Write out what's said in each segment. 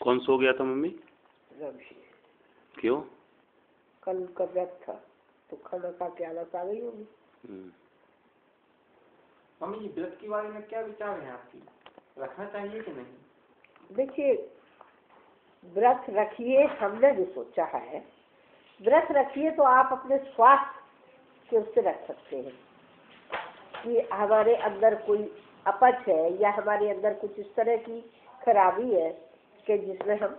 कौन सो गया था मम्मी? रवि। क्यों? कल का व्रत था तो खाना खा के आलस आ गई होगी। मम्मी व्रत के बारे में क्या विचार है आपकी, रखना चाहिए कि नहीं? देखिए, व्रत रखिए, हमने भी सोचा है व्रत रखिए तो आप अपने स्वास्थ्य के उससे रख सकते हैं कि हमारे अंदर कोई अपच है या हमारे अंदर कुछ इस तरह की खराबी है कि जिसमें हम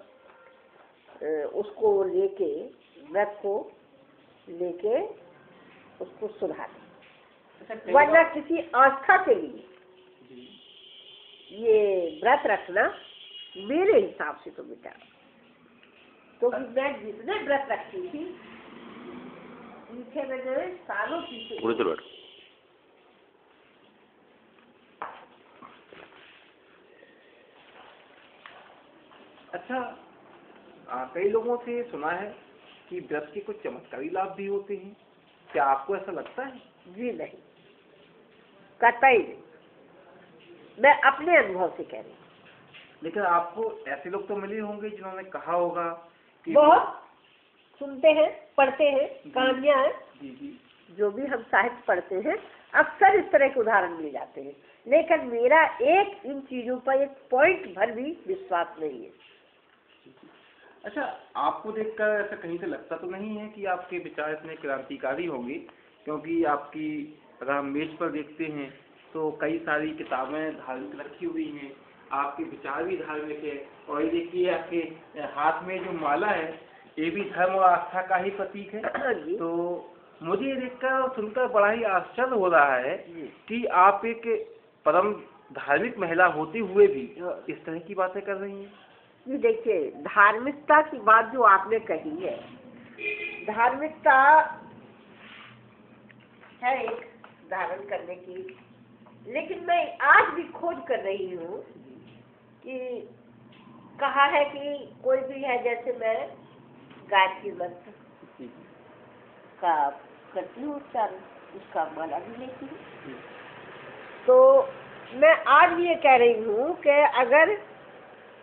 उसको लेके, व्रत को लेके उसको सुधारें। वरना किसी आस्था के लिए ये व्रत रखना मेरे हिसाब से तो बेटा, क्योंकि मैं जितने व्रत रखती थी पीछे मैंने सालों पीछे। अच्छा, कई लोगों से सुना है कि व्रत के कुछ चमत्कारी लाभ भी होते हैं, क्या आपको ऐसा लगता है? जी नहीं, कतई नहीं, मैं अपने अनुभव से कह रही हूँ। लेकिन आपको ऐसे लोग तो मिले होंगे जिन्होंने कहा होगा कि बहुत सुनते हैं, पढ़ते हैं, कहानियां हैं। जी जी, जो भी हम साहित्य पढ़ते हैं अक्सर इस तरह के उदाहरण मिल जाते हैं, लेकिन मेरा एक इन चीजों पर एक पॉइंट भर भी विश्वास नहीं है। अच्छा, आपको देखकर ऐसा कहीं से लगता तो नहीं है कि आपके विचार इतने क्रांतिकारी होंगे, क्योंकि आपकी अगर हम मेज पर देखते हैं तो कई सारी किताबें धार्मिक रखी हुई हैं, आपके विचार भी धार्मिक है, और ये देखिए आपके हाथ में जो माला है ये भी धर्म और आस्था का ही प्रतीक है। तो मुझे ये देखकर और सुनकर बड़ा ही आश्चर्य हो रहा है कि आप एक परम धार्मिक महिला होते हुए भी इस तरह की बातें कर रही हैं। ये देखिए, धार्मिकता की बात जो आपने कही है, धार्मिकता है एक धारण करने की, लेकिन मैं आज भी खोज कर रही हूँ कि कहा है कि कोई भी है, जैसे मैं गायत्री मंत्र का करती हूँ उच्चारण, उसका माला भी लेती हूँ। तो मैं आज भी ये कह रही हूँ कि अगर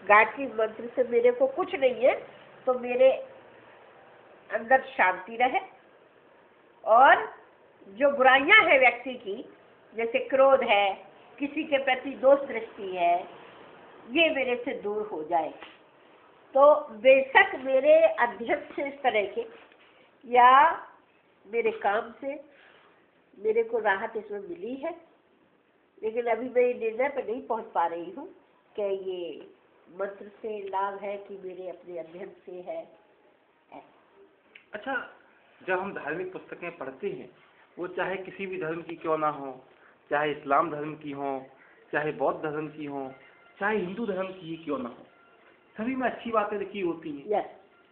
गायत्री मंत्र से मेरे को कुछ नहीं है तो मेरे अंदर शांति रहे, और जो बुराइयां हैं व्यक्ति की, जैसे क्रोध है, किसी के प्रति दोष दृष्टि है, ये मेरे से दूर हो जाए। तो बेशक मेरे अध्ययन से इस तरह के या मेरे काम से मेरे को राहत इसमें मिली है, लेकिन अभी मैं ये निर्णय पर नहीं पहुंच पा रही हूँ कि ये मंत्र से लाभ है कि मेरे अपने अध्ययन से है। अच्छा, जब हम धार्मिक पुस्तकें पढ़ते हैं, वो चाहे किसी भी धर्म की क्यों ना हो, चाहे इस्लाम धर्म की हो, चाहे बौद्ध धर्म की हो, चाहे हिंदू धर्म की ही क्यों ना हो, सभी में अच्छी बातें लिखी होती हैं।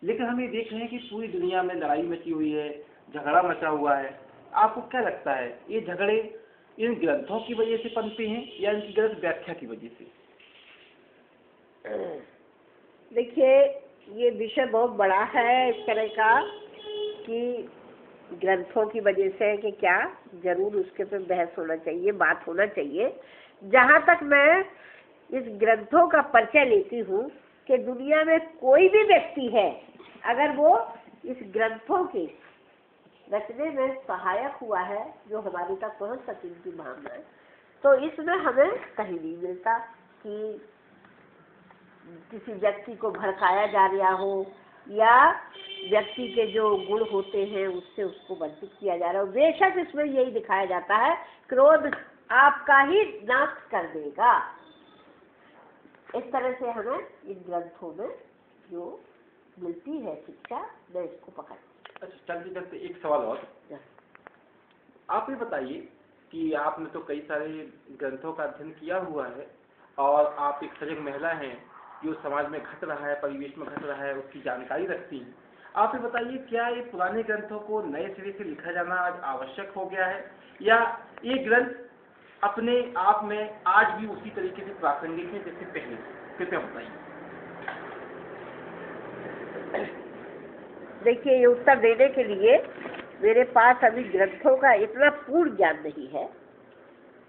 लेकिन हम ये देख रहे हैं कि पूरी दुनिया में लड़ाई मची हुई है, झगड़ा मचा हुआ है। आपको क्या लगता है, ये झगड़े इन ग्रंथों की वजह से पनपे हैं या इनकी गलत व्याख्या की वजह से? देखिए, ये विषय बहुत बड़ा है इस तरह का कि ग्रंथों की वजह से है कि क्या, जरूर उसके पे बहस होना चाहिए, बात होना चाहिए। जहाँ तक मैं इस ग्रंथों का परिचय लेती हूँ कि दुनिया में कोई भी व्यक्ति है, अगर वो इस ग्रंथों के रचने में सहायक हुआ है, जो हमारे तक पहुँच सके इनकी भावना है, तो इसमें हमें कहीं नहीं मिलता कि किसी व्यक्ति को भड़काया जा रहा हो या व्यक्ति के जो गुण होते हैं उससे उसको वंचित किया जा रहा हो। बेशक इसमें यही दिखाया जाता है, क्रोध आपका ही नाश कर देगा। इस तरह से हमें इन ग्रंथों में जो मिलती है शिक्षा, मैं इसको पकड़। अच्छा, चलते चलते एक सवाल और, आप ये बताइए कि आपने तो कई सारे ग्रंथों का अध्ययन किया हुआ है और आप एक सजग महिला हैं जो समाज में घट रहा है, परिवेश में घट रहा है, उसकी जानकारी रखती हैं। आप ये बताइए, क्या ये पुराने ग्रंथों को नए सिरे से लिखा जाना आज आवश्यक हो गया है या ये ग्रंथ अपने आप में आज भी उसी तरीके से प्रासंगिक है जैसे पहले? कृपया बताइए। देखिए, ये उत्तर देने के लिए मेरे पास अभी ग्रंथों का इतना पूर्ण ज्ञान नहीं है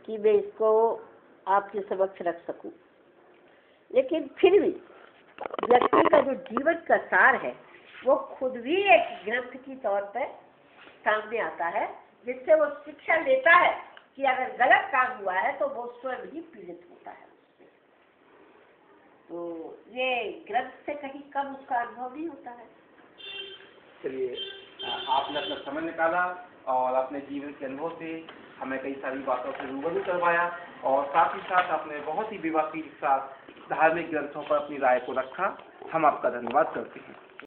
कि मैं इसको आपके समक्ष रख सकूं, लेकिन फिर भी व्यक्ति का जो जीवन का सार है वो खुद भी एक ग्रंथ की तौर पर सामने आता है, जिससे वो शिक्षा लेता है कि अगर गलत काम हुआ है तो वो स्वयं ही पीड़ित होता है उससे। तो ये ग्रंथ से कहीं कम उसका अनुभव नहीं होता है। चलिए, आपने अपना समय निकाला और अपने जीवन के अनुभव से हमें कई सारी बातों से रूबरू करवाया, और साथ ही साथ आपने बहुत ही विवादी के साथ धार्मिक ग्रंथों पर अपनी राय को रखा। हम आपका धन्यवाद करते हैं।